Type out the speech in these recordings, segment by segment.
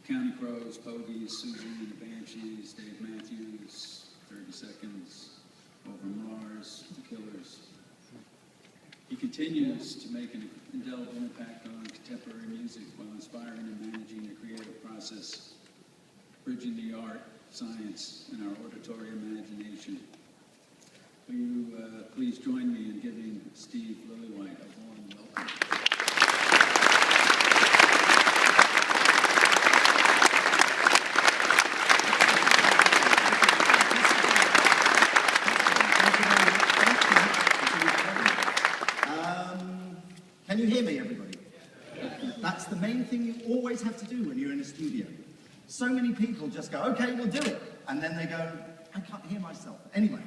Counting Crows, Pogies, Susie and the Banshees, Dave Matthews, 30 Seconds, Over Mars, The Killers. He continues to make an indelible impact on contemporary music while inspiring and managing the creative process, bridging the art, science, and our auditory imagination. Will you please join me in giving Steve Lillywhite a warm welcome. Can you hear me, everybody? That's the main thing you always have to do when you're in a studio. So many people just go, okay, we'll do it. And then they go, I can't hear myself. Anyway,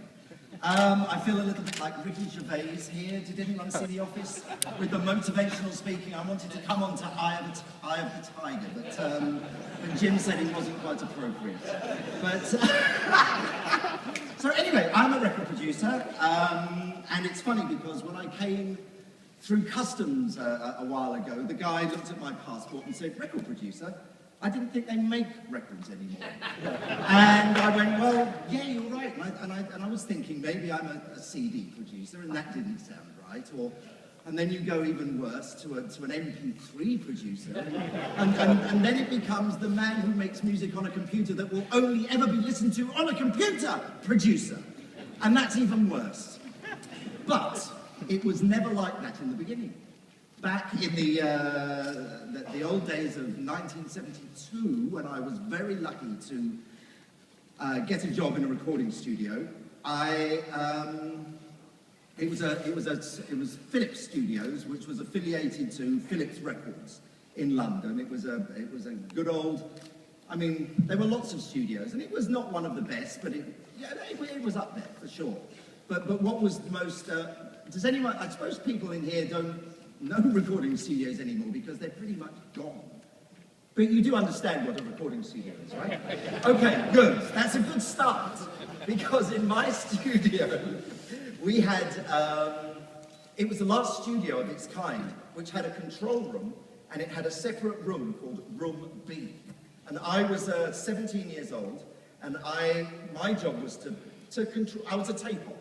I feel a little bit like Ricky Gervais here. Did anyone see The Office? With the motivational speaking, I wanted to come on to Eye of the Tiger, but Jim said it wasn't quite appropriate. But, so anyway, I'm a record producer, and it's funny because when I came through customs a while ago, the guy looked at my passport and said, record producer? I didn't think they make records anymore. And I went, well, yeah, you're right. And I was thinking maybe I'm a CD producer, and that didn't sound right. And then you go even worse to an MP3 producer. And then it becomes the man who makes music on a computer that will only ever be listened to on a computer producer. And that's even worse. But it was never like that in the beginning. Back in the old days of 1972, when I was very lucky to get a job in a recording studio, it was Philips Studios, which was affiliated to Philips Records in London. It was a good old. I mean, there were lots of studios, and it was not one of the best, but it was up there for sure. But what was the most? Does anyone? I suppose people in here don't know recording studios anymore because they're pretty much gone. But you do understand what a recording studio is, right? Okay, good. That's a good start. Because in my studio, we had, it was the last studio of its kind, which had a control room, and it had a separate room called Room B. And I was 17 years old, and my job was to control, I was a tape-op.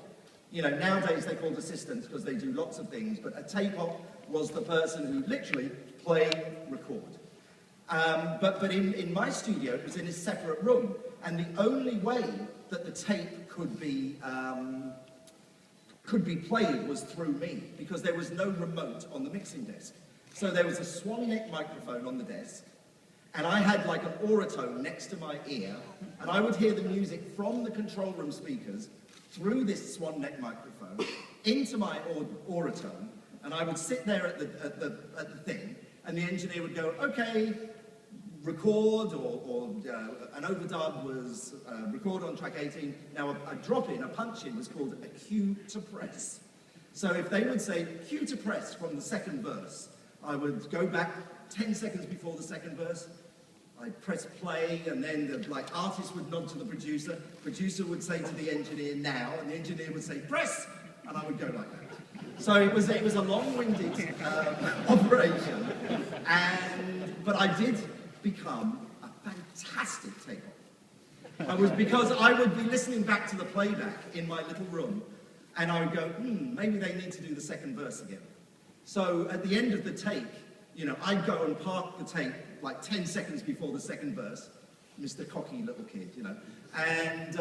You know, nowadays they're called assistants because they do lots of things, but a tape-op was the person who literally played, record. But in my studio, it was in a separate room, and the only way that the tape could be played was through me, because there was no remote on the mixing desk. So there was a swan neck microphone on the desk, and I had like an Auratone next to my ear, and I would hear the music from the control room speakers through this swan neck microphone into my Auratone, and I would sit there at the thing, and the engineer would go, okay, record, or an overdub was record on track 18. Now a drop-in, a punch-in, was called a cue to press. So if they would say cue to press from the second verse, I would go back 10 seconds before the second verse, I'd press play, and then the artist would nod to the producer would say to the engineer now, and the engineer would say press, and I would go like that. So it was a long-winded operation, but I did become a fantastic tape-op. Because I would be listening back to the playback in my little room, and I would go, maybe they need to do the second verse again. So at the end of the take, you know, I'd go and park the tape like 10 seconds before the second verse, Mr. Cocky little kid, you know, and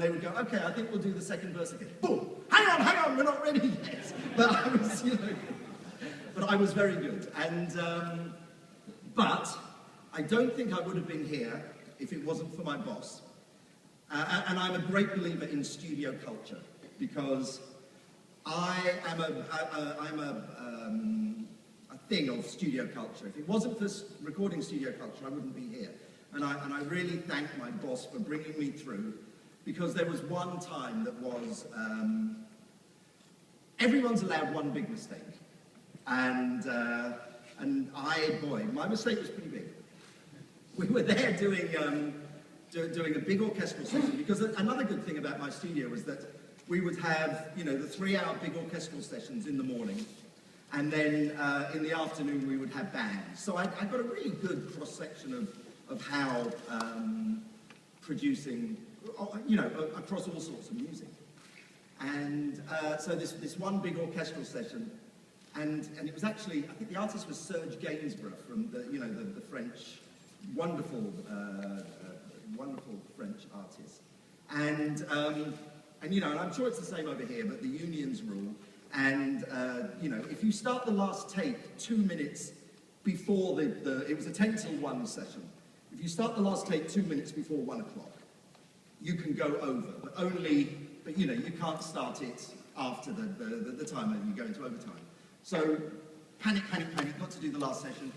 they would go, okay, I think we'll do the second verse again. Boom! Hang on, we're not ready yet. But I was, you know, but I was very good, but I don't think I would have been here if it wasn't for my boss. And I'm a great believer in studio culture, because I'm a thing of studio culture. If it wasn't for recording studio culture, I wouldn't be here. And I really thank my boss for bringing me through, because there was one time that was, everyone's allowed one big mistake. And my mistake was pretty big. We were there doing a big orchestral session, because another good thing about my studio was that we would have, you know, the 3-hour big orchestral sessions in the morning, and then in the afternoon we would have bands. So I got a really good cross-section of of how producing, across all sorts of music. And so this one big orchestral session, and it was actually, I think the artist was Serge Gainsbourg from the French, wonderful French artist. And I'm sure it's the same over here, but the unions rule. And, if you start the last take 2 minutes before it was a 10 till 1 session. If you start the last take 2 minutes before 1 o'clock, you can go over, but you can't start it after the time and you go into overtime. So, panic, got to do the last session,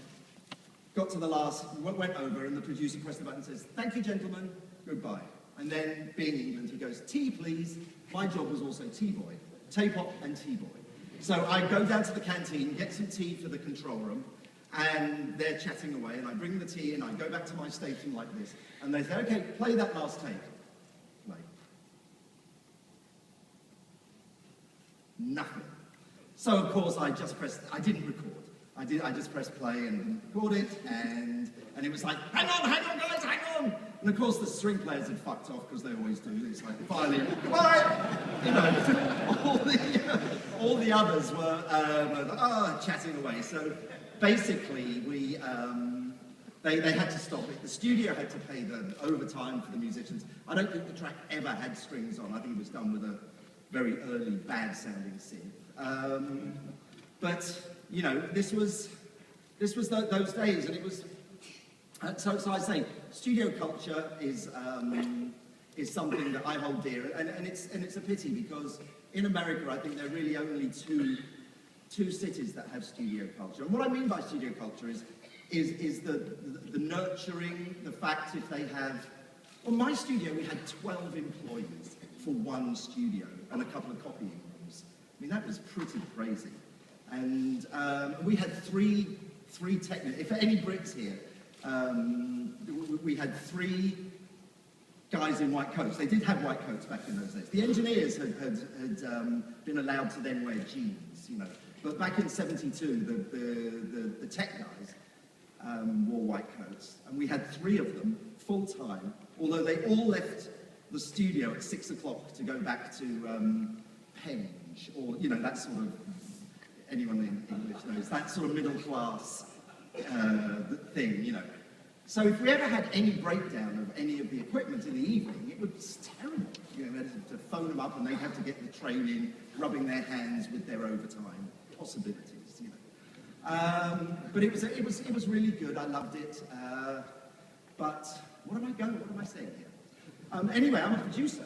got to the last, went over, and the producer pressed the button and says, "Thank you, gentlemen, goodbye." And then, being England, he goes, "Tea, please." My job was also tea boy, Tay-pop and tea boy. So I go down to the canteen, get some tea for the control room, and they're chatting away, and I bring the tea, and I go back to my station like this, and they say, "Okay, play that last take." Play. Nothing. So, of course, I didn't record. I just pressed play and record it, and it was like, hang on, guys, hang on! And of course, the string players had fucked off, because they always do. It's like, violin, goodbye! All the others were chatting away. So, basically, they had to stop it. The studio had to pay the overtime for the musicians. I don't think the track ever had strings on. I think it was done with a very early, bad-sounding synth. But this was those days, and it was. So I say, studio culture is something that I hold dear, and it's a pity, because in America I think there are really only two cities that have studio culture. And what I mean by studio culture is the nurturing, the fact if they have. On my studio we had 12 employees for one studio and a couple of copying rooms. I mean, that was pretty crazy. And we had three technicians. If any Brits here, we had 3 guys in white coats. They did have white coats back in those days. The engineers had been allowed to then wear jeans, But back in '72, the tech guys wore white coats, and we had 3 of them full time. Although they all left the studio at 6 o'clock to go back to Penge, or that sort of. Anyone in English knows that sort of middle class thing, So if we ever had any breakdown of any of the equipment in the evening, it was terrible. We had to phone them up, and they'd have to get the train in, rubbing their hands with their overtime possibilities, But it was really good. I loved it. But what am I saying here? Anyway, I'm a producer.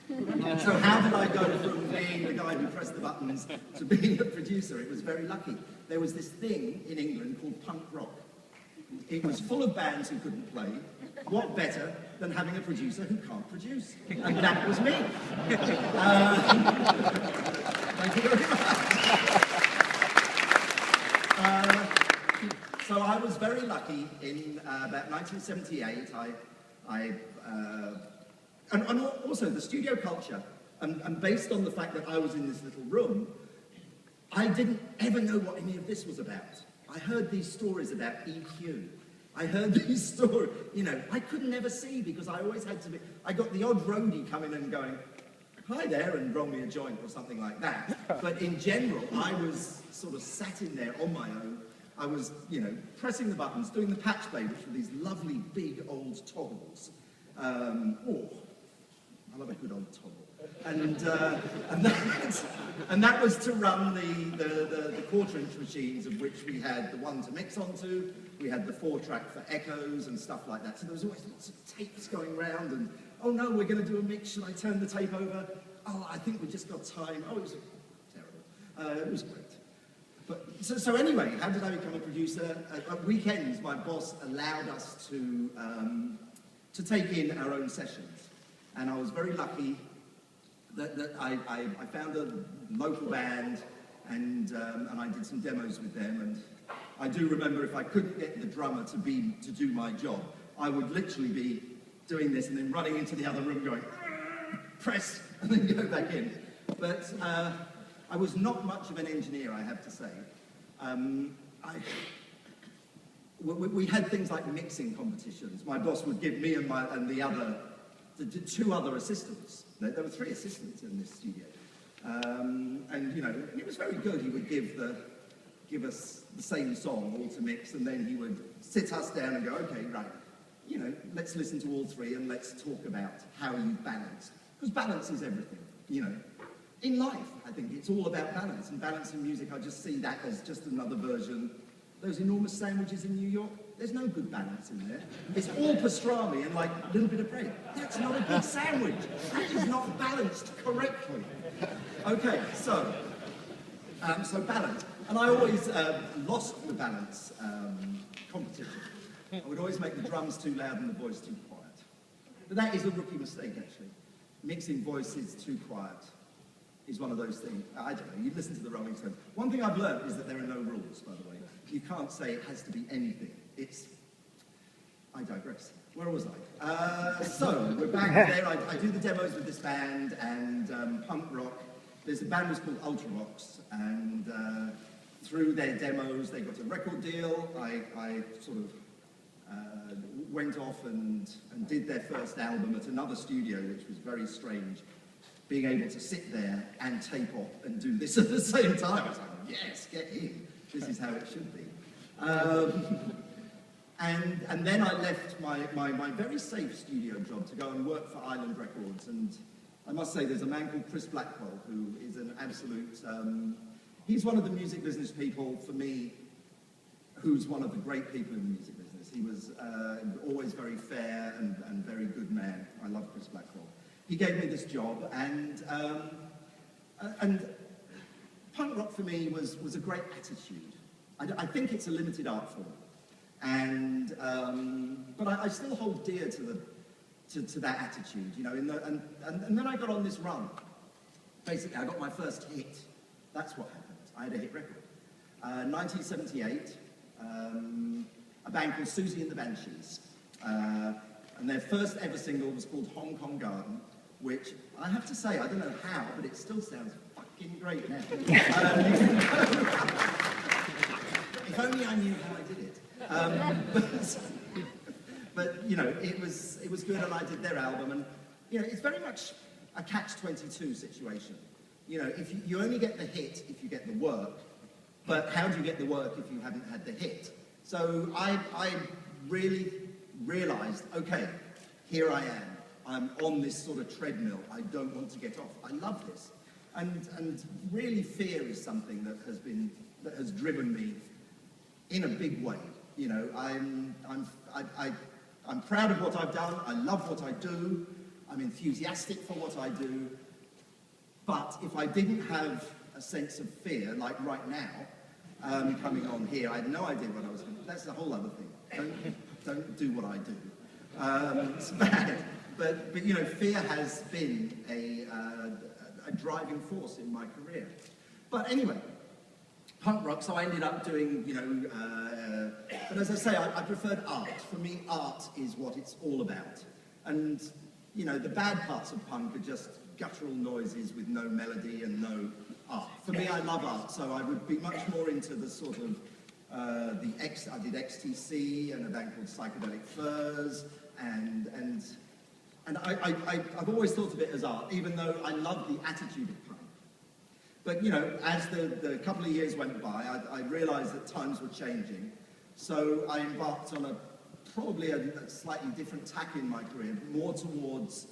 So how did I go from being the guy who pressed the buttons to being a producer? It was very lucky. There was this thing in England called punk rock. It was full of bands who couldn't play. What better than having a producer who can't produce? And that was me. Thank you very much. So I was very lucky in about 1978. And also the studio culture, and based on the fact that I was in this little room, I didn't ever know what any of this was about. I heard these stories about EQ. I heard these stories, I could never see, because I always had to be, I got the odd roadie coming and going, "Hi there," and roll me a joint or something like that. But in general, I was sort of sat in there on my own. I was, pressing the buttons, doing the patch play, which were these lovely big old toggles. I love a good old toggle. And that was to run the quarter-inch machines, of which we had the one to mix onto, we had the 4-track for echoes and stuff like that. So there was always lots of tapes going round, and, "Oh no, we're going to do a mix, should I turn the tape over? Oh, I think we just got time." Oh, it was terrible. It was great. But, so anyway, how did I become a producer? At weekends, my boss allowed us to take in our own sessions. And I was very lucky that I found a local band, and I did some demos with them. And I do remember, if I couldn't get the drummer to do my job, I would literally be doing this and then running into the other room going, "Press," and then go back in. But I was not much of an engineer, I have to say. we had things like mixing competitions. My boss would give me and the two other assistants. There were 3 assistants in this studio. And, you know, it was very good. He would give us the same song all to mix, and then he would sit us down and go, okay, right, you know, let's listen to all 3 and let's talk about how you balance. Because balance is everything, you know. In life, I think it's all about balance, and balance in music, I just see that as just another version. Those enormous sandwiches in New York, there's no good balance in there. It's all pastrami and like a little bit of bread. That's not a good sandwich. That is not balanced correctly. Okay, so balance. And I always lost the balance competition. I would always make the drums too loud and the voice too quiet. But that is a rookie mistake, actually. Mixing voices too quiet is one of those things. I don't know, you listen to the Rolling Stones. One thing I've learned is that there are no rules, by the way. You can't say it has to be anything. I digress. Where was I? So, we're back there. I do the demos with this band, and punk rock. There's a band was called Ultra Rocks, and through their demos, they got a record deal. I sort of went off and did their first album at another studio, which was very strange. Being able to sit there and tape off and do this at the same time. I was like, yes, get in. This is how it should be. And then I left my very safe studio job to go and work for Island Records. And I must say, there's a man called Chris Blackwell who is an absolute... he's one of the music business people, for me, who's one of the great people in the music business. He was always very fair and very good man. I love Chris Blackwell. He gave me this job, and punk rock for me was a great attitude. I think it's a limited art form, and but I still hold dear to that attitude, you know. And then I got on this run. Basically, I got my first hit. That's what happened. I had a hit record. 1978, a band called Susie and the Banshees, and their first ever single was called Hong Kong Garden, which I have to say, I don't know how, but it still sounds fucking great now. If only I knew how I did it. But you know, it was good, and I did their album, and you know, it's very much a catch-22 situation. You know, if you only get the hit if you get the work, but how do you get the work if you haven't had the hit? So I really realized, okay, here I am. I'm on this sort of treadmill. I don't want to get off. I love this. And really fear is something that has driven me in a big way. You know, I'm proud of what I've done. I love what I do. I'm enthusiastic for what I do. But if I didn't have a sense of fear, like right now, coming on here, I had no idea what I was going to do. That's a whole other thing. Don't do what I do. It's bad. But you know, fear has been a driving force in my career. But anyway, punk rock, so I ended up doing, you know, but as I say, I preferred art. For me, art is what it's all about. And, you know, the bad parts of punk are just guttural noises with no melody and no art. For me, I love art, so I would be much more into the sort of, I did XTC and a band called Psychedelic Furs, and I've always thought of it as art, even though I love the attitude of punk. But, you know, as the couple of years went by, I realized that times were changing. So I embarked on probably a slightly different tack in my career, more towards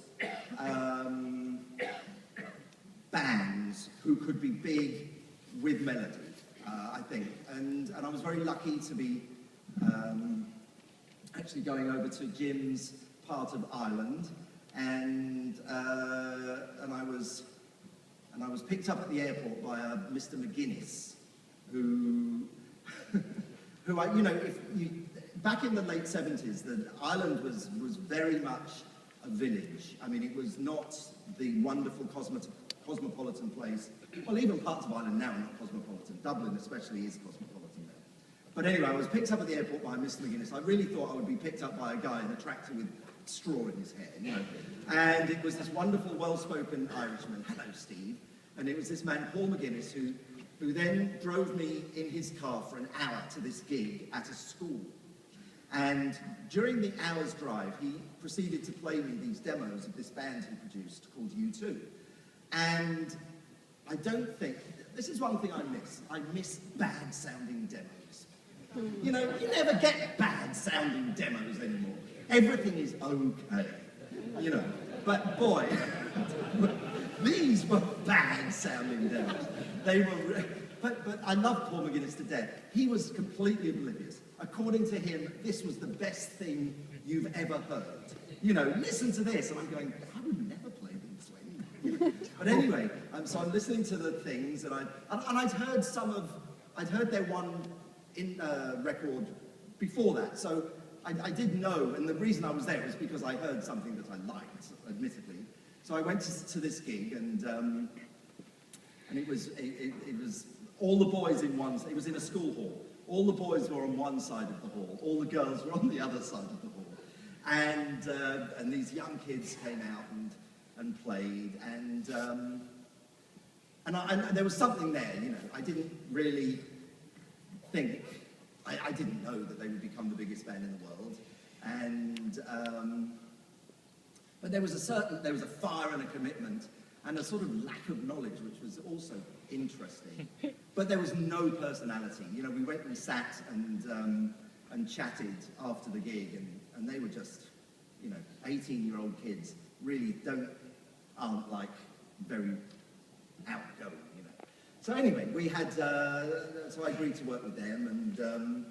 bands who could be big with melody, I think. And I was very lucky to be actually going over to Jim's part of Ireland, and I was picked up at the airport by Mr. McGuinness, who you know, back in the late 70s, Ireland was very much a village. I mean, it was not the wonderful cosmopolitan place. Well, even parts of Ireland now are not cosmopolitan. Dublin especially is cosmopolitan now. But anyway, I was picked up at the airport by Mr. McGuinness. I really thought I would be picked up by a guy in a tractor with straw in his hair, you know. And it was this wonderful, well-spoken Irishman. Hello, Steve. And it was this man, Paul McGuinness, who then drove me in his car for an hour to this gig at a school. And during the hour's drive, he proceeded to play me these demos of this band he produced called U2. And I don't think, this is one thing I miss. I miss bad-sounding demos. You know, you never get bad-sounding demos anymore. Everything is okay, you know. But boy, these were bad-sounding demos. They were, but I love Paul McGuinness to death. He was completely oblivious. According to him, this was the best thing you've ever heard. You know, listen to this. And I'm going, I would never play these things. But anyway, so I'm listening to the things, and I'd heard their one record before that. So I did know, and the reason I was there was because I heard something that I liked, admittedly. So I went to this gig, and it was all the boys in one. It was in a school hall. All the boys were on one side of the hall. All the girls were on the other side of the hall. And these young kids came out and played, and there was something there. You know, I didn't really think. I didn't know that they would become the biggest band in the world, but there was a fire and a commitment and a sort of lack of knowledge, which was also interesting. But there was no personality. You know, we went and sat and chatted after the gig, and they were just, you know, 18-year-old kids. Really aren't like very outgoing. So anyway, we had, so I agreed to work with them, and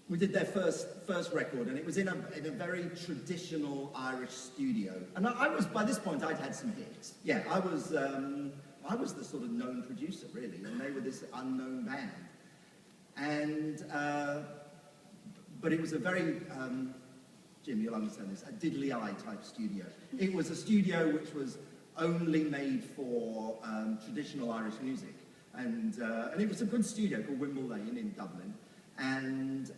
we did their first record, and it was in a very traditional Irish studio. And I was, by this point, I'd had some hits. Yeah, I was the sort of known producer, really, and they were this unknown band. And, but it was a very, Jim, you'll understand this, a diddly-eye type studio. It was a studio which was only made for traditional Irish music, and it was a good studio called Wimble Lane in Dublin, and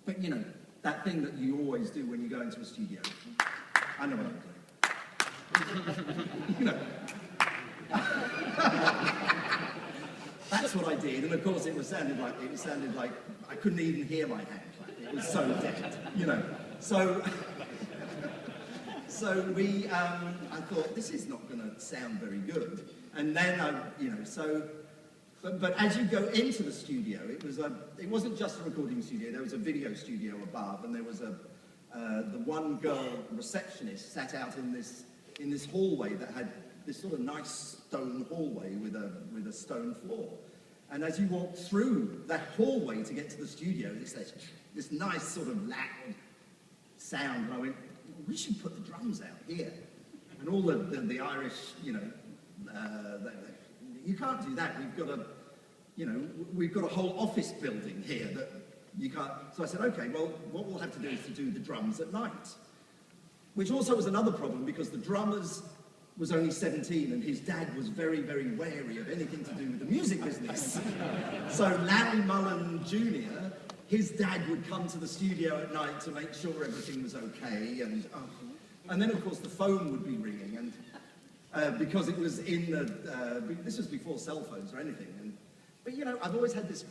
but you know, that thing that you always do when you go into a studio. I know what I'm doing. You know. That's what I did, and of course it sounded like I couldn't even hear my hand clap. It was so dead, you know. So we, I thought, this is not going to sound very good. And then, but as you go into the studio, it wasn't just a recording studio, there was a video studio above, and there was the one girl receptionist sat out in this hallway that had this sort of nice stone hallway with a stone floor. And as you walk through that hallway to get to the studio, there's this nice sort of loud sound, and I went, we should put the drums out here. And all the Irish, you know, you can't do that. We've got a whole office building here that you can't. So I said, okay, well, what we'll have to do is to do the drums at night. Which also was another problem, because the drummer was only 17 and his dad was very, very wary of anything to do with the music business. So Larry Mullen Jr., his dad would come to the studio at night to make sure everything was okay, and then of course the phone would be ringing, and because it was in this was before cell phones or anything, but you know, I've always had this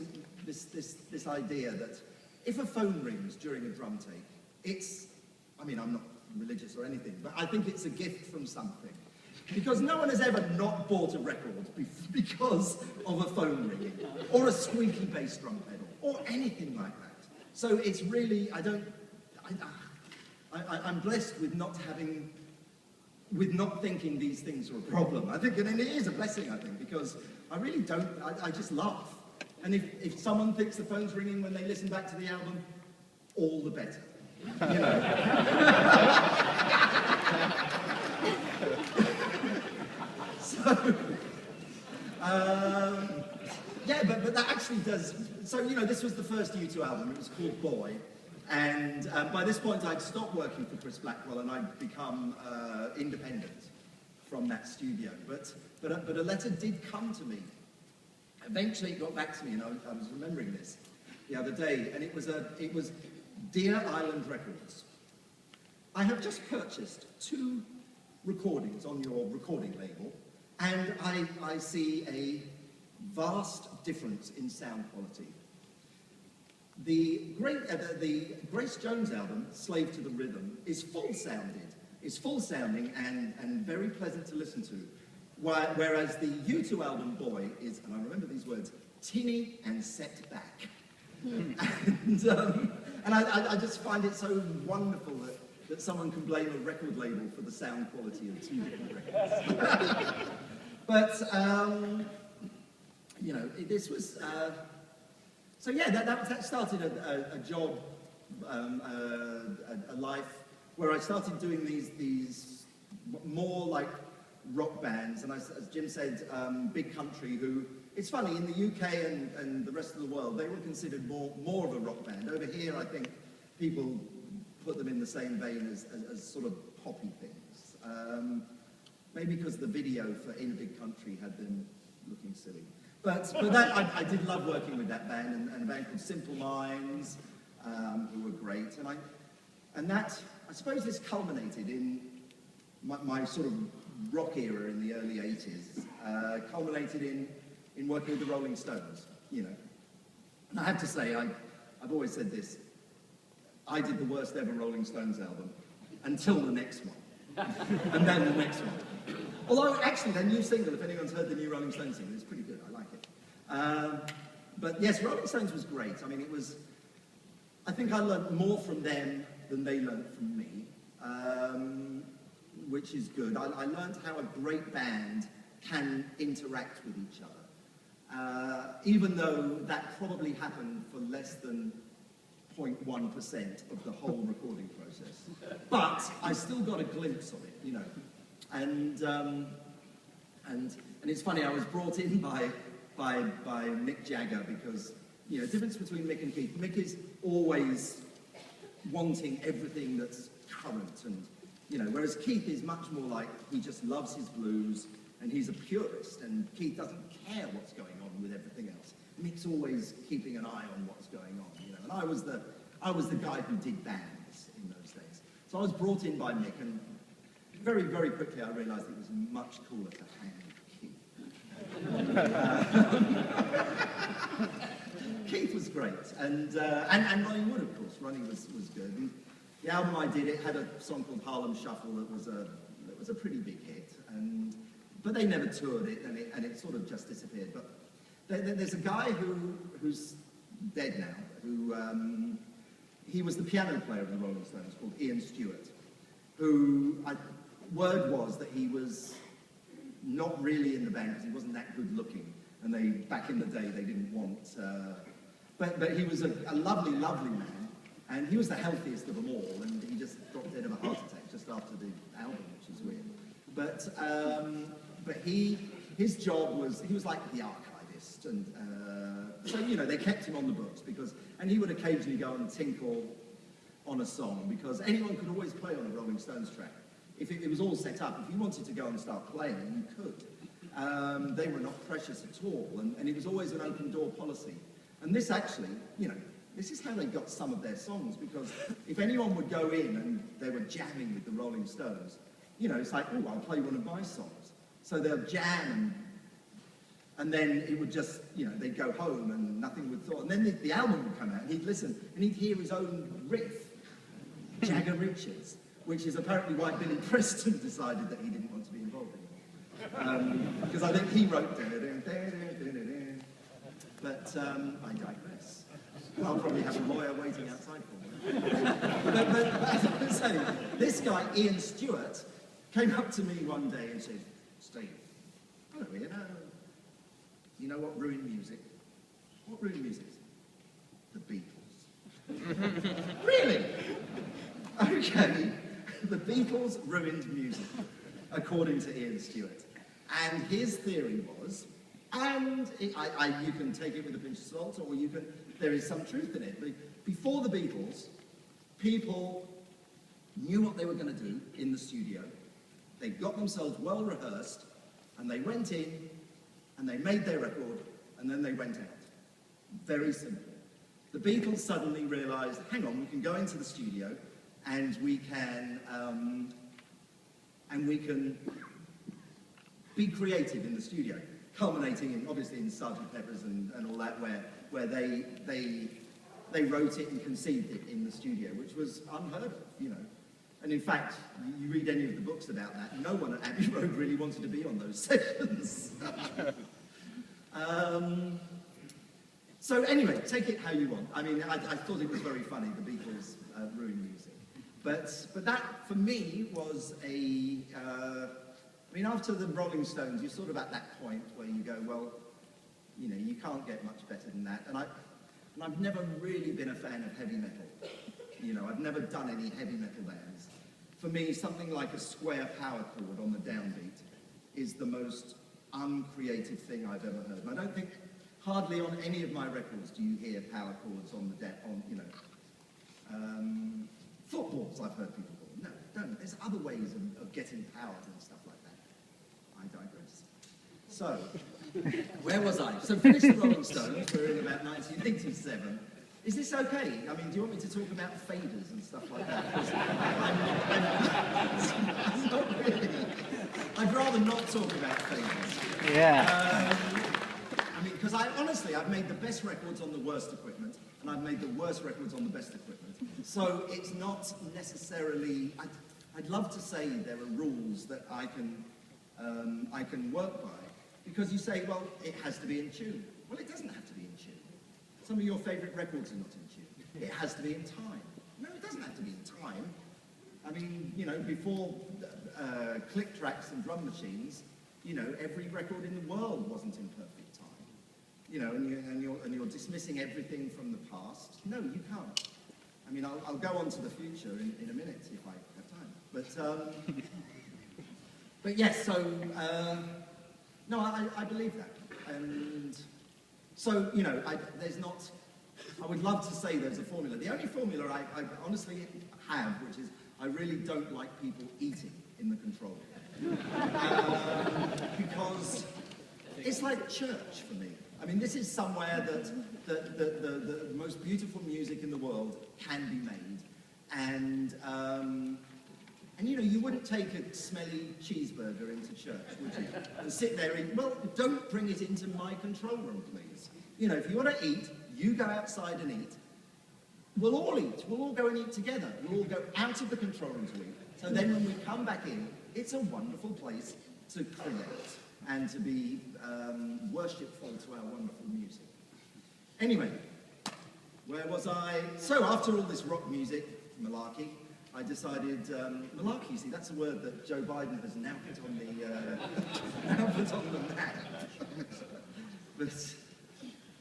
idea that if a phone rings during a drum take, I mean, I'm not religious or anything, but I think it's a gift from something. Because no one has ever not bought a record because of a phone ringing, or a squeaky bass drum pedal, or anything like that. So it's really, I'm blessed with not thinking these things are a problem. I think, and it is a blessing, I think, because I really don't, I just laugh. And if someone thinks the phone's ringing when they listen back to the album, all the better. You know. Yeah, but that actually does. So, you know, this was the first U2 album. It was called Boy. And by this point, I'd stopped working for Chris Blackwell and I'd become independent from that studio. But a letter did come to me. Eventually, it got back to me, and I was remembering this the other day. And it was Deer Island Records. I have just purchased 2 recordings on your recording label, and I see a vast difference in sound quality. The Grace Jones album, Slave to the Rhythm, is full-sounding and very pleasant to listen to. Whereas the U2 album, Boy, is, and I remember these words, tinny and set back. And I just find it so wonderful that someone can blame a record label for the sound quality of two different records. But, you know, this was... so yeah, that started a job, a life, where I started doing these more like rock bands, and as Jim said, Big Country, who, it's funny, in the UK and the rest of the world, they were considered more of a rock band. Over here, I think people put them in the same vein as sort of poppy things. Maybe because the video for In a Big Country had them looking silly. But that, I did love working with that band, and a band called Simple Minds, who were great. And that, I suppose this culminated in my sort of rock era in the early 80s, culminated in working with the Rolling Stones, you know. And I have to say, I've always said this, I did the worst ever Rolling Stones album until the next one, and then the next one. Although, actually, their new single, if anyone's heard the new Rolling Stones single, it's pretty good, I like it. But yes, Rolling Stones was great. I mean, it was, I think I learned more from them than they learned from me, which is good. I learned how a great band can interact with each other, even though that probably happened for less than 0.1% of the whole recording process. But I still got a glimpse of it, you know. And it's funny, I was brought in by Mick Jagger because, you know, the difference between Mick and Keith, Mick is always wanting everything that's current, and, you know, whereas Keith is much more like, he just loves his blues, and he's a purist, and Keith doesn't care what's going on with everything else. Mick's always keeping an eye on what's going on, you know, and I was the guy who did bands in those days. So I was brought in by Mick, and very, very quickly I realised it was much cooler to hang with Keith. Keith was great, and Ronnie Wood, of course. Ronnie was good. And the album I did, it had a song called Harlem Shuffle that was a pretty big hit, but they never toured it, and it sort of just disappeared. But there's a guy who's dead now, who he was the piano player of the Rolling Stones, called Ian Stewart, who, word was that he was not really in the band because he wasn't that good looking, and back in the day they didn't want, but he was a lovely, lovely man, and he was the healthiest of them all, and he just dropped dead of a heart attack just after the album, which is weird. But his job was, he was like the archivist, and so, you know, they kept him on the books and he would occasionally go and tinkle on a song, because anyone could always play on a Rolling Stones track. If it was all set up, if you wanted to go and start playing, you could. They were not precious at all, and it was always an open door policy. And this actually, you know, this is how they got some of their songs, because if anyone would go in and they were jamming with the Rolling Stones, you know, it's like, oh, I'll play one of my songs. So they'll jam, and then it would just, you know, they'd go home and nothing would thought. And then the album would come out, and he'd listen, and he'd hear his own riff, Jagger Richards, which is apparently why Billy Preston decided that he didn't want to be involved anymore. Because I think he wrote but I digress. I'll probably have a lawyer waiting outside for me. but as I was saying, this guy, Ian Stewart, came up to me one day and said, Steve, hello, you know what ruined music? What ruined music? The Beatles. Really? Okay. The Beatles ruined music, according to Ian Stewart. And his theory was, and you can take it with a pinch of salt, or there is some truth in it. But before the Beatles, people knew what they were going to do in the studio. They got themselves well rehearsed, and they went in, and they made their record, and then they went out. Very simple. The Beatles suddenly realized, hang on, we can go into the studio, and we can be creative in the studio, culminating in, obviously, in Sgt. Pepper's and all that, where they they wrote it and conceived it in the studio, which was unheard of, you know. And in fact, you read any of the books about that, no one at Abbey Road really wanted to be on those sessions. So anyway, take it how you want. I mean, I thought it was very funny, the Beatles ruined music. But that, for me, was I mean, after the Rolling Stones, you're sort of at that point where you go, well, you know, you can't get much better than that. And I've never really been a fan of heavy metal. You know, I've never done any heavy metal bands. For me, something like a square power chord on the downbeat is the most uncreative thing I've ever heard. And I don't think, hardly on any of my records do you hear power chords on the you know, footballs I've heard people call them. No, don't. There's other ways of getting power and stuff like that. I digress. So, where was I? So finished the Rolling Stones, we're in about 1987. Is this okay? I mean, do you want me to talk about faders and stuff like that? I'm not really. I'd rather not talk about faders. Yeah. I mean, because honestly, I've made the best records on the worst equipment, and I've made the worst records on the best equipment. So it's not necessarily, I'd love to say there are rules that I can work by, because you say, well, it has to be in tune. Well, it doesn't have to be in tune. Some of your favourite records are not in tune. It has to be in time. No, it doesn't have to be in time. I mean, you know, before click tracks and drum machines, you know, every record in the world wasn't in perfect time. You know, and you're dismissing everything from the past. No, you can't. I mean, I'll go on to the future in a minute if I have time. But yes, so no, I believe that. And so, you know, there's not, I would love to say there's a formula. The only formula I honestly have, which is I really don't like people eating in the control room. Because it's like church for me. I mean, this is somewhere that the most beautiful music in the world can be made. And you know, you wouldn't take a smelly cheeseburger into church, would you? And sit there and, well, don't bring it into my control room, please. You know, if you want to eat, you go outside and eat. We'll all eat. We'll all go and eat together. We'll all go out of the control room to eat. So then when we come back in, it's a wonderful place to create and to be worshipful to our wonderful music. Anyway, where was I? So after all this rock music, malarkey, I decided, malarkey, see, that's a word that Joe Biden has now put on the map. But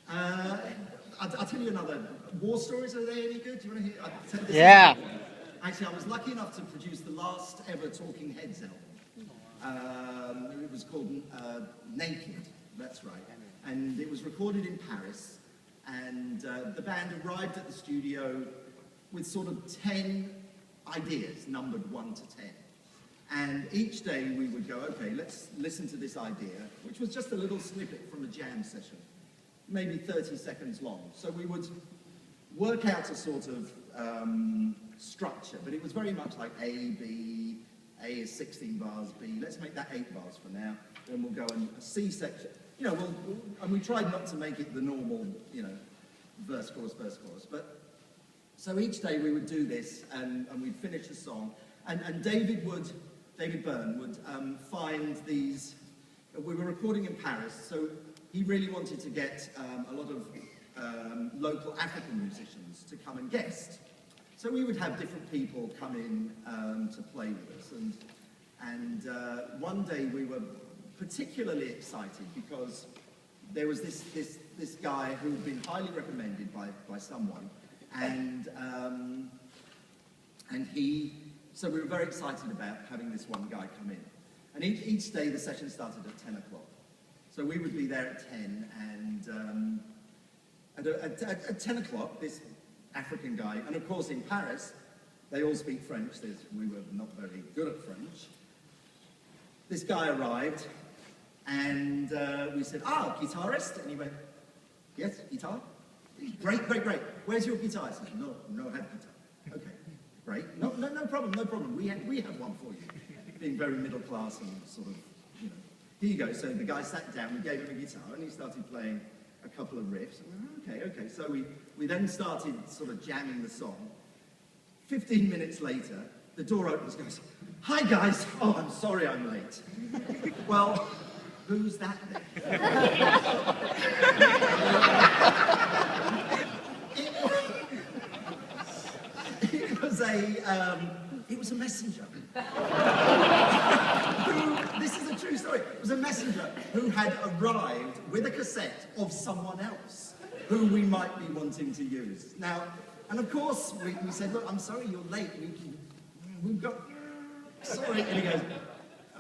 I'll tell you another. War stories, are they any good? Do you want to hear? I'll tell this. Yeah. Actually, I was lucky enough to produce the last ever Talking Heads album. It was called Naked, that's right. And it was recorded in Paris. And the band arrived at the studio with sort of 10 ideas, numbered 1 to 10. And each day we would go, okay, let's listen to this idea, which was just a little snippet from a jam session, maybe 30 seconds long. So we would work out a sort of structure, but it was very much like A, B, A is 16 bars, B, let's make that 8 bars for now, then we'll go in a C section. You know, and we tried not to make it the normal, you know, verse, chorus, but so each day we would do this, and we'd finish a song, and David Byrne would find these. We were recording in Paris, so he really wanted to get a lot of local African musicians to come and guest. So we would have different people come in to play with us, and one day we were particularly excited because there was this guy who had been highly recommended by someone. So we were very excited about having this one guy come in. And each day the session started at 10 o'clock. So we would be there at 10, and at 10 o'clock, this African guy, and of course in Paris, they all speak French, we were not very good at French. This guy arrived, and we said, guitarist? And he went, yes, guitar? Great. Where's your guitar? I said, no, I have a guitar. Okay, great. No problem. We have one for you. Being very middle class and sort of, you know. Here you go. So the guy sat down, we gave him a guitar, and he started playing a couple of riffs. Okay. So we then started sort of jamming the song. 15 minutes later, the door opens and goes, "Hi guys, oh, I'm sorry I'm late." Well, who's that then? It was a messenger. This is a true story. It was a messenger who had arrived with a cassette of someone else who we might be wanting to use. Now, and of course, we said, "Look, I'm sorry you're late. We've got, sorry." And he goes,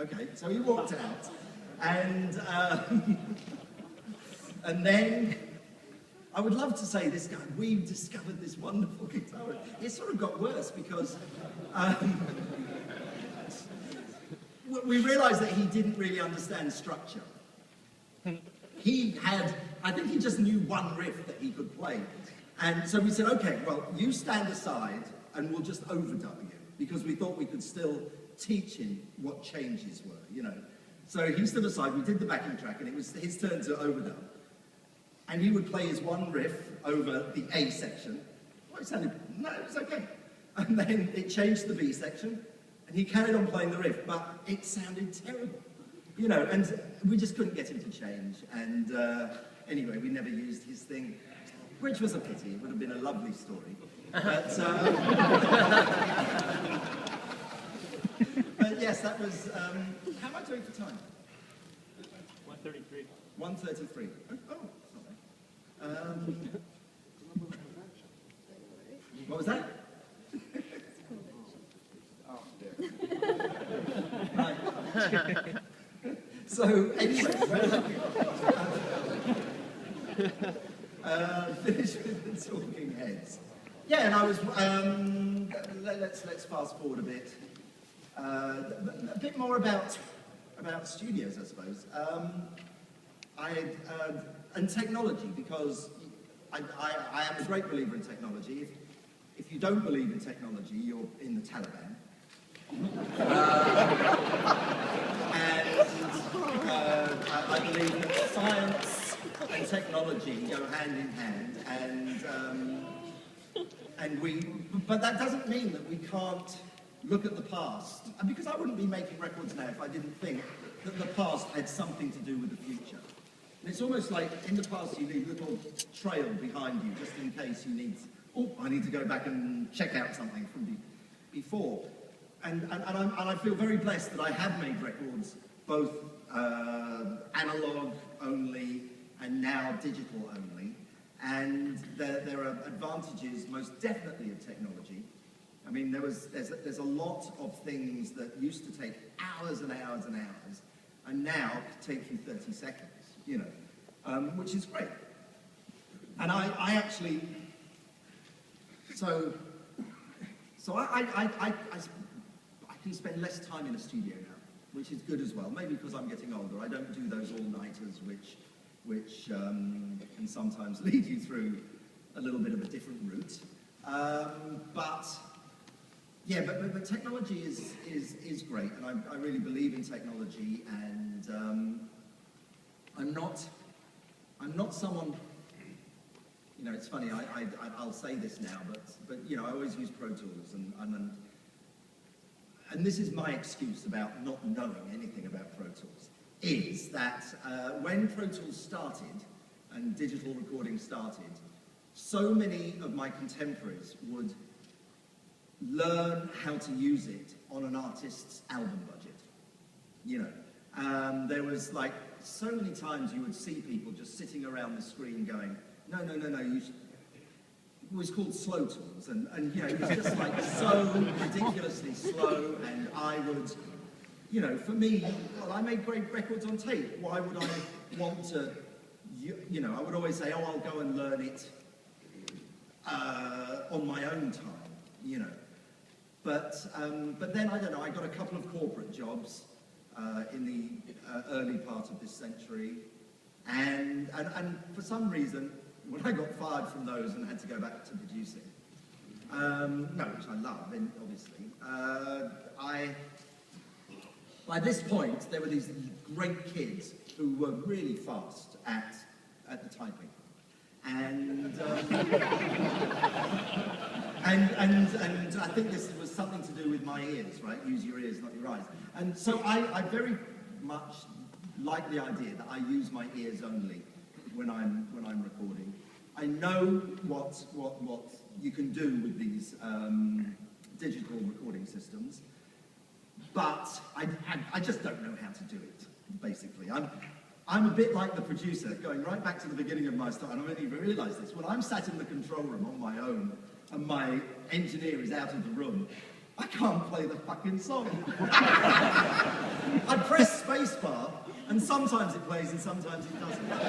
"Okay." So he walked out, and then I would love to say this guy, we've discovered this wonderful guitarist. It sort of got worse because we realized that he didn't really understand structure. He had, I think he just knew one riff that he could play. And so we said, "Okay, well, you stand aside and we'll just overdub you," because we thought we could still teach him what changes were, you know. So he stood aside, we did the backing track, and it was his turn to overdub. And he would play his one riff over the A section. Well, it was okay. And then it changed to the B section, and he carried on playing the riff, but it sounded terrible. You know, and we just couldn't get him to change. And anyway, we never used his thing, which was a pity. It would have been a lovely story. But yes, that was, how am I doing for time? 1:33. 1:33. Oh, it's not bad. What was that? Right. So, anyway, finish with the talking heads. Yeah, and I was, let's fast forward a bit. A bit more about studios, I suppose. And technology, because I am a great believer in technology. If you don't believe in technology, you're in the Taliban. I believe that science and technology go hand in hand, but that doesn't mean that we can't look at the past, and because I wouldn't be making records now if I didn't think that the past had something to do with the future. And it's almost like in the past you leave a little trail behind you just in case you need, I need to go back and check out something from before. And I feel very blessed that I have made records, both analog only and now digital only. And there are advantages, most definitely, of technology. I mean, there's a lot of things that used to take hours and hours and hours, and now take you 30 seconds, you know, which is great. And I actually, so I can spend less time in a studio now, which is good as well. Maybe because I'm getting older. I don't do those all-nighters, which can sometimes lead you through a little bit of a different route. But technology is great, and I really believe in technology, and I'm not someone, you know, it's funny, I'll say this now, but you know, I always use Pro Tools, and this is my excuse about not knowing anything about Pro Tools, is that when Pro Tools started, and digital recording started, so many of my contemporaries would learn how to use it on an artist's album budget. You know, there was like so many times you would see people just sitting around the screen going, no, it was called Slow Tools, and you know, it was just like so ridiculously slow, and I would, you know, for me, well, I made great records on tape. Why would I want to, you know, I would always say, I'll go and learn it on my own time, you know. But then, I don't know, I got a couple of corporate jobs in the early part of this century, and for some reason, when I got fired from those and had to go back to producing, which I love, obviously, by this point, there were these great kids who were really fast at at the typing. And, and I think this was something to do with my ears, right? Use your ears, not your eyes. And so I very much like the idea that I use my ears only when I'm recording. I know what you can do with these digital recording systems, but I just don't know how to do it, basically. I'm a bit like the producer, going right back to the beginning of my start, and I didn't even realise this. When I'm sat in the control room on my own, and my engineer is out of the room, I can't play the fucking song. I press spacebar, and sometimes it plays and sometimes it doesn't. I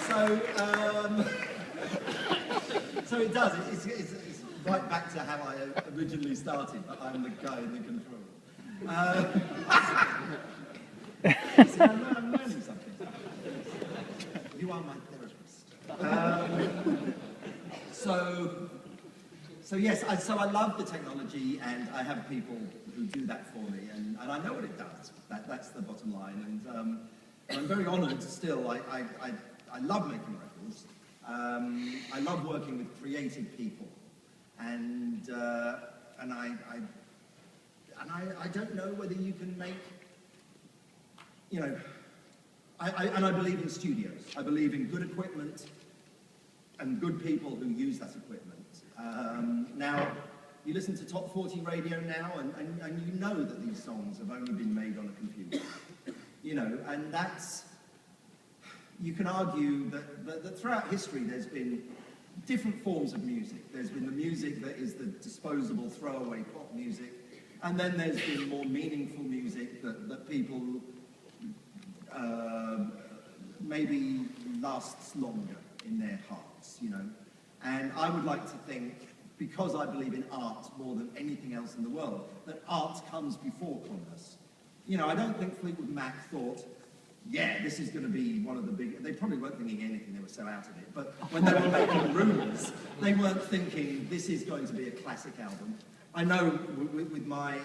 don't know! So it does. It's right back to how I originally started, but I'm the guy in the control room. I'm learning something. You are my therapist. So yes, so I love the technology, and I have people who do that for me, and I know what it does. That's the bottom line, and I'm very honoured still. I love making records. I love working with creative people, and I don't know whether you can make, you know, and I believe in studios. I believe in good equipment and good people who use that equipment. Now, you listen to Top 40 radio now, and you know that these songs have only been made on a computer. You know, and that's, you can argue that throughout history there's been different forms of music. There's been the music that is the disposable throwaway pop music, and then there's been more meaningful music that people maybe lasts longer in their hearts, you know. And I would like to think, because I believe in art more than anything else in the world, that art comes before commerce. You know, I don't think Fleetwood Mac thought, yeah, this is going to be one of the big... They probably weren't thinking anything, they were so out of it. But when they were making Rumours, they weren't thinking, this is going to be a classic album. I know with my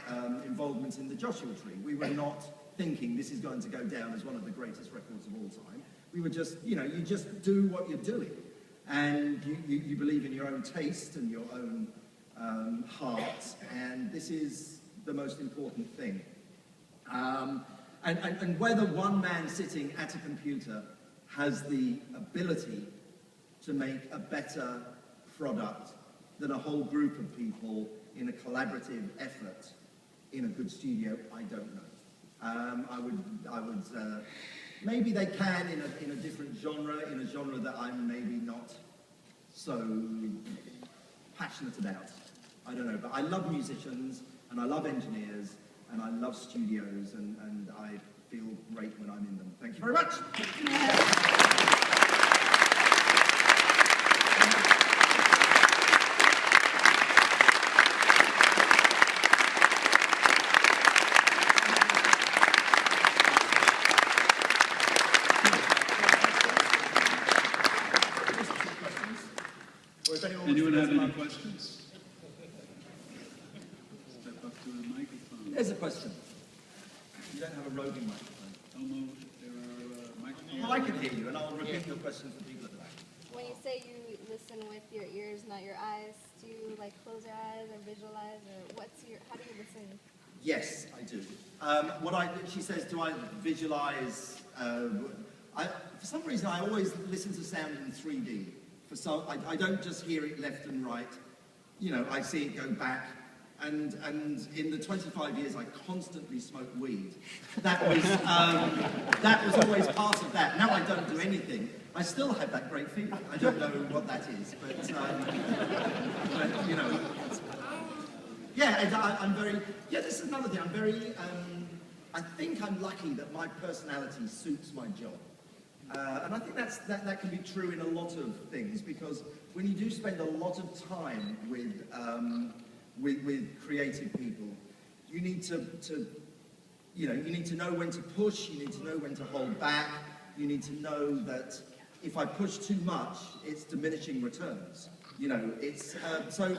involvement in the Joshua Tree, we were not thinking this is going to go down as one of the greatest records of all time. We were just, you know, you just do what you're doing. And you believe in your own taste and your own heart, and this is the most important thing. And whether one man sitting at a computer has the ability to make a better product than a whole group of people in a collaborative effort in a good studio, I don't know. I would maybe they can in a different genre, in a genre that I'm maybe not so passionate about. I don't know, but I love musicians, and I love engineers, and I love studios, and I feel great when I'm in them. Thank you very much. Anyone have any questions? Step up to the microphone. There's a question. You don't have a roving microphone. Oh no, there are microphones. Well, I can hear you, and I'll repeat your question for people at the back. When you say you listen with your ears, not your eyes, do you like close your eyes or visualize, or how do you listen? Yes, I do. She says, do I visualize? For some reason, I always listen to sound in 3D. I don't just hear it left and right. You know, I see it go back. And in the 25 years I constantly smoked weed, that was always part of that. Now I don't do anything. I still have that great feeling. I don't know what that is, but you know. Yeah, I'm very. Yeah, this is another thing. I'm very. I think I'm lucky that my personality suits my job. And I think that can be true in a lot of things, because when you do spend a lot of time with creative people, you need to you need to know when to push, you need to know when to hold back, you need to know that if I push too much, it's diminishing returns. You know, it's so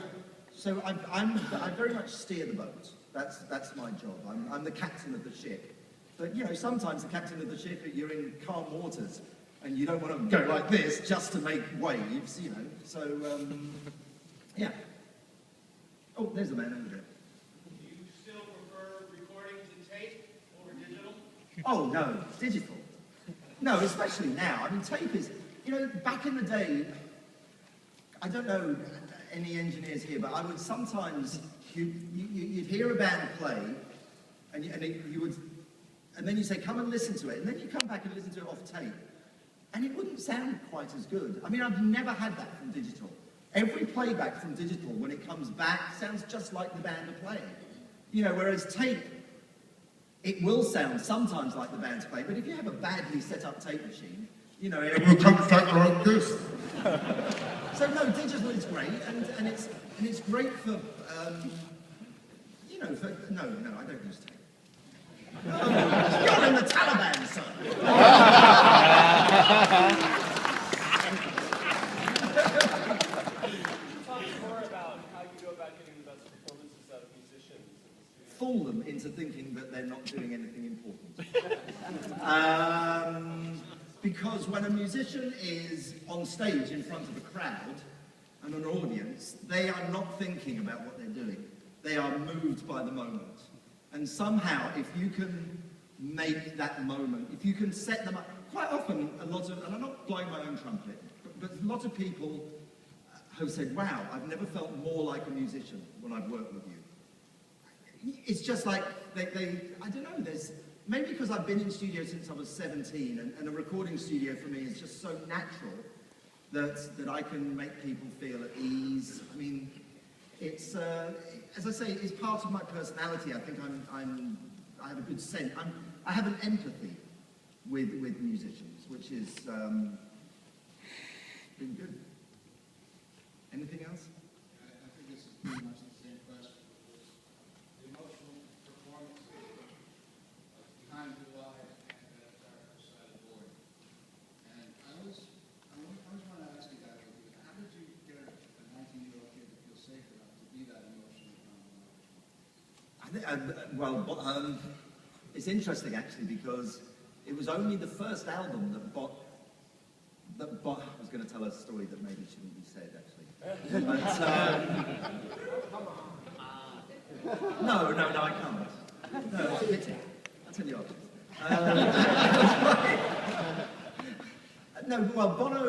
I very much steer the boat. That's my job. I'm the captain of the ship. But, you know, sometimes the captain of the ship, you're in calm waters, and you don't want to go like this just to make waves, you know. So, yeah. Oh, there's a man over there. Do you still prefer recording to tape over digital? Oh, no, digital. No, especially now. I mean, tape is, you know, back in the day, I don't know any engineers here, but I would sometimes, you'd hear a band play, and and then you say, come and listen to it, and then you come back and listen to it off tape, and it wouldn't sound quite as good. I mean, I've never had that from digital. Every playback from digital, when it comes back, sounds just like the band are playing. You know, whereas tape, it will sound sometimes like the band's playing, but if you have a badly set up tape machine, you know, it will come back like this. So no, digital is great, and it's great for, you know, no, I don't use tape. No, you're in the Taliban, son. Talk more about how you go about getting the best performances out of musicians in the studio. Fool them into thinking that they're not doing anything important. Because when a musician is on stage in front of a crowd and an audience, they are not thinking about what they're doing. They are moved by the moment. And somehow, if you can make that moment, if you can set them up, quite often and I'm not blowing my own trumpet, but a lot of people have said, wow, I've never felt more like a musician when I've worked with you. It's just like, I don't know, maybe because I've been in studio since I was 17, and a recording studio for me is just so natural that I can make people feel at ease. I mean, it's, as I say, it's part of my personality. I think I have a good sense. I have an empathy with musicians, which is been good. Anything else? I think this is pretty much the same question. The emotional performance behind the line and the darker side of the board. And I always want to ask you that, how did you get a 19-year-old kid to feel safe enough to be that emotionally around the It's interesting actually, because it was only the first album that Bot, I was going to tell a story that maybe shouldn't be said actually. But, no, I can't. No, it's a pity. I'll tell you after. No, well, Bono,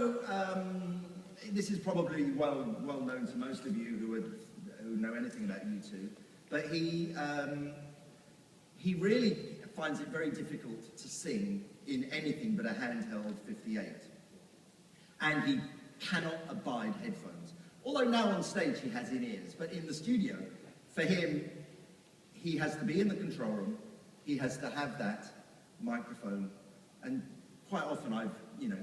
this is probably well known to most of you who know anything about U2, but he really finds it very difficult to sing in anything but a handheld 58. And he cannot abide headphones. Although now on stage he has in-ears, but in the studio, for him, he has to be in the control room, he has to have that microphone, and quite often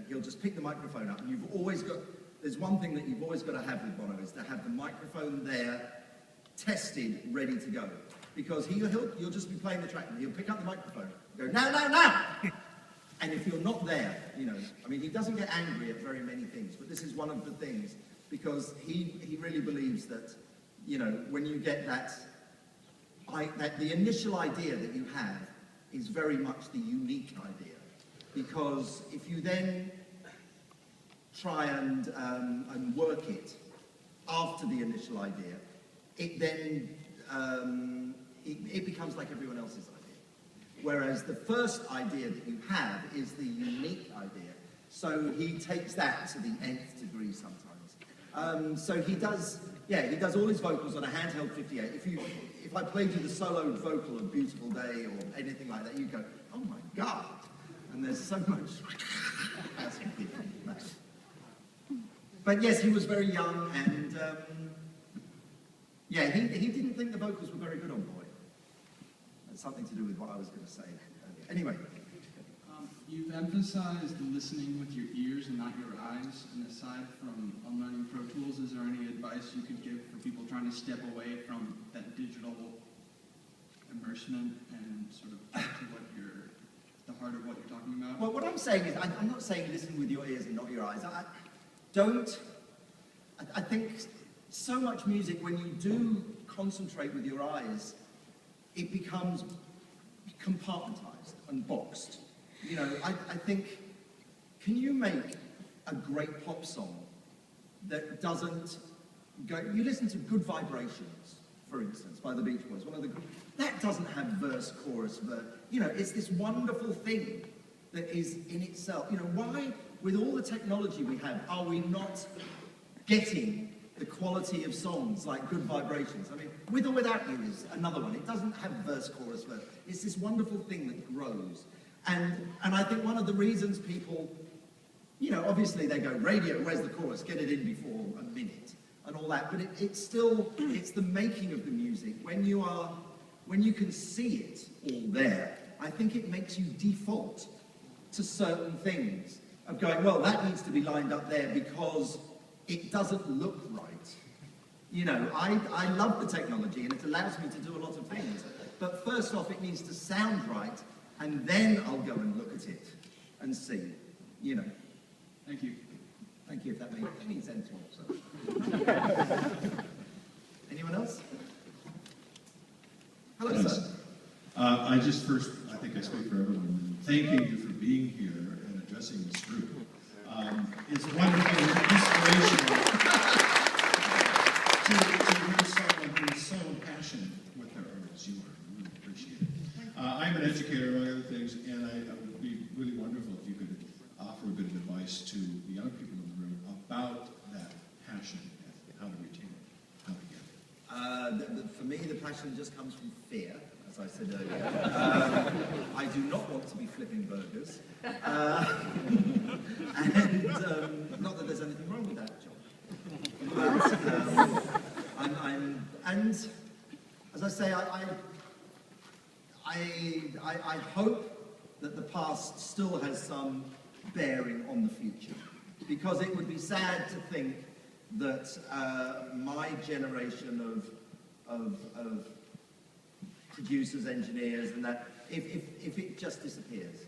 he'll just pick the microphone up, and there's one thing that you've always got to have with Bono, is to have the microphone there, tested, ready to go. Because you'll just be playing the track, and he'll pick up the microphone, go, now! And if you're not there, he doesn't get angry at very many things, but this is one of the things, because he really believes that, when you get that the initial idea that you have is very much the unique idea. Because if you then try and work it after the initial idea, it then it becomes like everyone else's idea. Whereas the first idea that you have is the unique idea. So he takes that to the nth degree sometimes. So he does all his vocals on a handheld 58. If I played you the solo vocal of Beautiful Day or anything like that, you'd go, oh my God. And there's so much. But yes, he was very young, and he didn't think the vocals were very good on Boy. That's something to do with what I was going to say earlier. Anyway. You've emphasized listening with your ears and not your eyes, and aside from unlearning Pro Tools, is there any advice you could give for people trying to step away from that digital immersement and sort of get to the heart of what you're talking about? Well, what I'm saying is, I'm not saying listen with your ears and not your eyes. I think so much music, when you do concentrate with your eyes, it becomes compartmentalized. and boxed. You know, I think, can you make a great pop song that doesn't go, you listen to Good Vibrations, for instance, by the Beach Boys, that doesn't have verse, chorus, verse, you know, it's this wonderful thing that is in itself, you know, why, with all the technology we have, are we not getting the quality of songs like Good Vibrations? I mean, With or Without You is another one. It doesn't have verse, chorus, verse. It's this wonderful thing that grows. And I think one of the reasons people, you know, obviously they go, radio, where's the chorus? Get it in before a minute and all that. But it's still, it's the making of the music. When you can see it all there, I think it makes you default to certain things of going, well, that needs to be lined up there because it doesn't look right. You know, I love the technology and it allows me to do a lot of things. But first off, it needs to sound right, and then I'll go and look at it and see, you know. Thank you. Thank you, if that makes any sense whatsoever. Anyone else? Hello, sir. I just first, I think I speak for everyone, thanking you for being here and addressing this group. It's wonderful and inspirational to hear someone who is so passionate with their art as you are. I really appreciate it. I'm an educator, among other things, and it would be really wonderful if you could offer a bit of advice to the young people in the room about that passion and how to retain it, how to get it. For me, the passion just comes from fear, as I said earlier. I do not want to be flipping burgers. And not that there's anything wrong with that job. But and as I say, I hope that the past still has some bearing on the future, because it would be sad to think that my generation of producers, engineers, and that if it just disappears,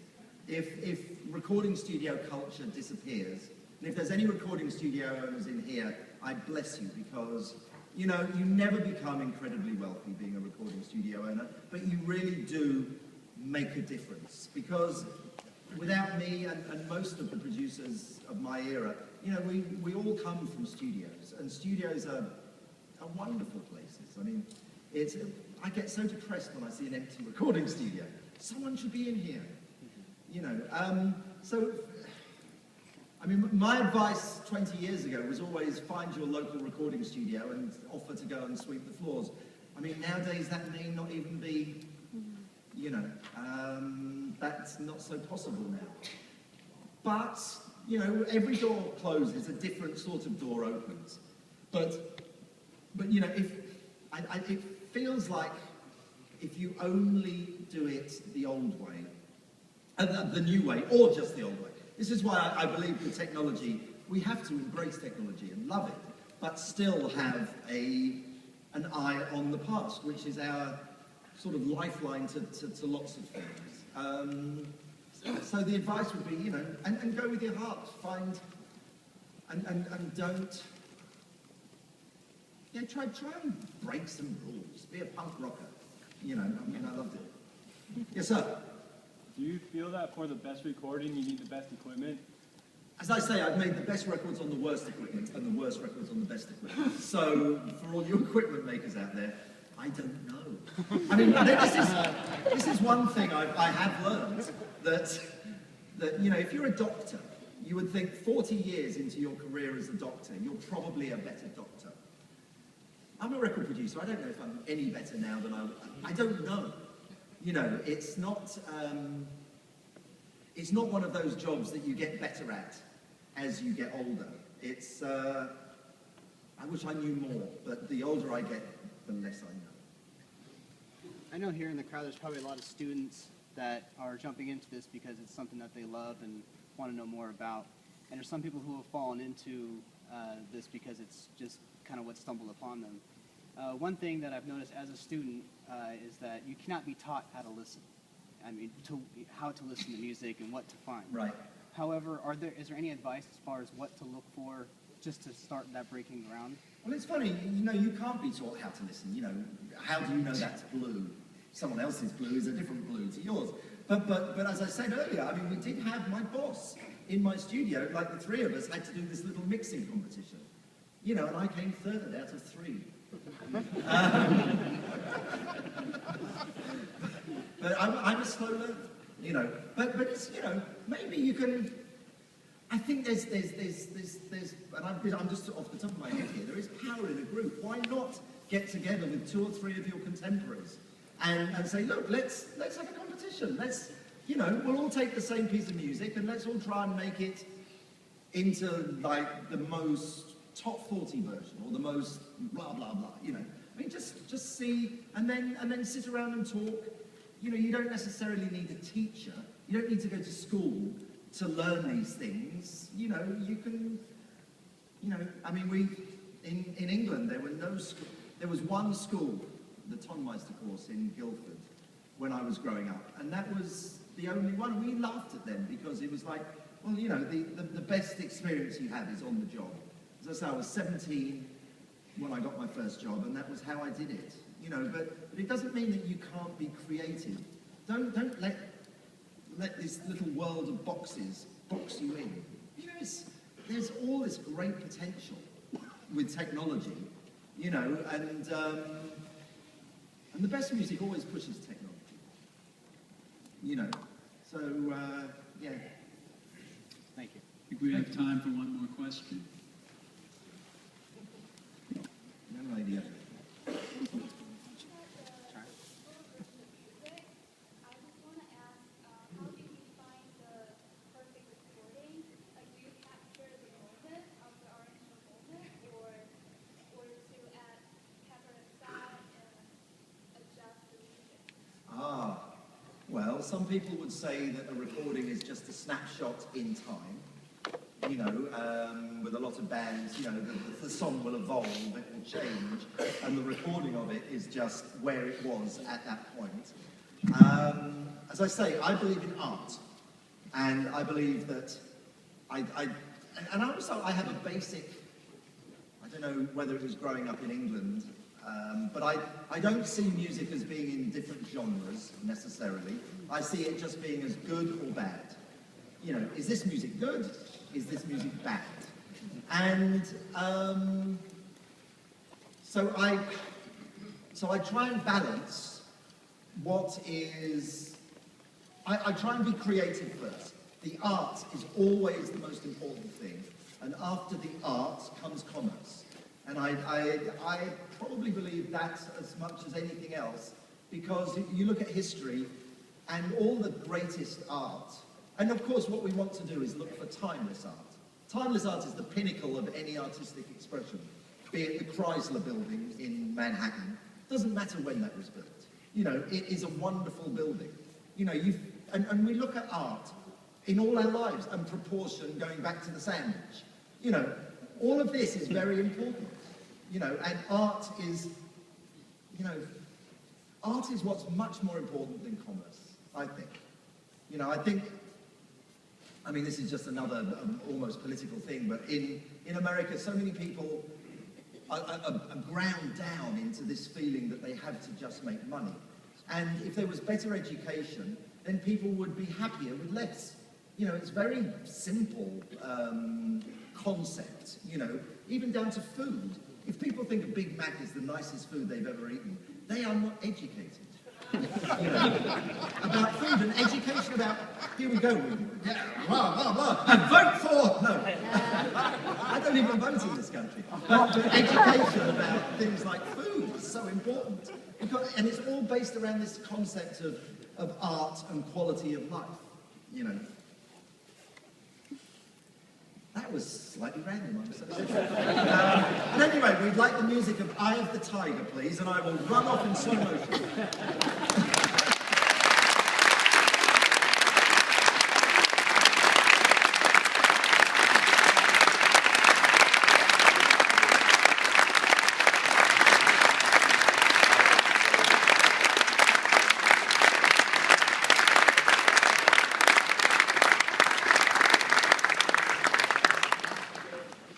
if recording studio culture disappears, and if there's any recording studio owners in here, I bless you, because you know, you never become incredibly wealthy being a recording studio owner, but you really do make a difference, because without me and most of the producers of my era, you know, we all come from studios, and studios are wonderful places. I mean, I get so depressed when I see an empty recording studio. Someone should be in here, you know. So, I mean, my advice 20 years ago was always find your local recording studio and offer to go and sweep the floors. I mean, nowadays that may not even be, you know, that's not so possible now. But, you know, every door closes, a different sort of door opens. But you know, it feels like if you only do it the old way, the new way, or just the old way. This is why I believe with technology, we have to embrace technology and love it, but still have an eye on the past, which is our sort of lifeline to lots of things. So the advice would be, you know, and go with your heart, find, and don't, yeah, try and break some rules, be a punk rocker, you know, I mean, I loved it. Yes, sir? Do you feel that for the best recording, you need the best equipment? As I say, I've made the best records on the worst equipment and the worst records on the best equipment. So, for all you equipment makers out there, I don't know. I mean, this is one thing I have learned, that, you know, if you're a doctor, you would think 40 years into your career as a doctor, you're probably a better doctor. I'm a record producer. I don't know if I'm any better now than I don't know. You know, it's not one of those jobs that you get better at as you get older. It's, I wish I knew more, but the older I get, the less I know. I know here in the crowd there's probably a lot of students that are jumping into this because it's something that they love and want to know more about. And there's some people who have fallen into this because it's just kind of what stumbled upon them. One thing that I've noticed as a student is that you cannot be taught how to listen. I mean, how to listen to music and what to find. Right. However, is there any advice as far as what to look for just to start that breaking ground? Well, it's funny, you know, you can't be taught how to listen. You know, how do you know that's blue? Someone else's blue is a different blue to yours. But as I said earlier, I mean, we did have my boss in my studio, like the three of us had to do this little mixing competition. You know, and I came third out of 3. But I'm a slow learner, you know. But it's, you know, maybe you can. I think there's and I'm just off the top of my head here. There is power in a group. Why not get together with 2 or 3 of your contemporaries and say, look, let's have a competition. Let's, you know, we'll all take the same piece of music and let's all try and make it into like the most top 40 version or the most blah blah blah. You know, I mean, just see and then sit around and talk. You know, you don't necessarily need a teacher. You don't need to go to school to learn these things. You know, you can. You know, I mean, in England there were no school. There was one school, the Tonmeister course in Guildford, when I was growing up, and that was the only one. We laughed at them because it was like, well, you know, the best experience you have is on the job. As I say, I was 17 when I got my first job, and that was how I did it. You know, but it doesn't mean that you can't be creative. Don't let this little world of boxes box you in. You know, there's all this great potential with technology. You know, and the best music always pushes technology. You know, so yeah. Thank you. I think we have time for one more question. No idea. Well, some people would say that a recording is just a snapshot in time, you know, with a lot of bands, you know, the song will evolve, it will change, and the recording of it is just where it was at that point. As I say, I believe in art, and I believe that and also I have a basic, I don't know whether it was growing up in England, but I don't see music as being in different genres, necessarily. I see it just being as good or bad. You know, is this music good? Is this music bad? And so I try and balance what is... I try and be creative first. The art is always the most important thing. And after the art comes commerce. And I probably believe that as much as anything else, because you look at history and all the greatest art, and of course what we want to do is look for timeless art. Timeless art is the pinnacle of any artistic expression, be it the Chrysler Building in Manhattan. Doesn't matter when that was built. You know, it is a wonderful building. You know, and we look at art in all our lives and proportion going back to the sandwich. You know, all of this is very important, you know, and art is, you know, art is what's much more important than commerce, I think. You know, I mean, this is just another almost political thing, but in America, so many people are ground down into this feeling that they have to just make money. And if there was better education, then people would be happier with less. You know, it's very simple concept, you know, even down to food. If people think a Big Mac is the nicest food they've ever eaten, they are not educated. You know, about food and education about, here we go, yeah, blah, blah, blah, and vote for, no. I don't even vote in this country. But education about things like food is so important. And it's all based around this concept of art and quality of life, you know. That was slightly random, I'm sorry. But anyway, we'd like the music of Eye of the Tiger, please, and I will run off in slow motion.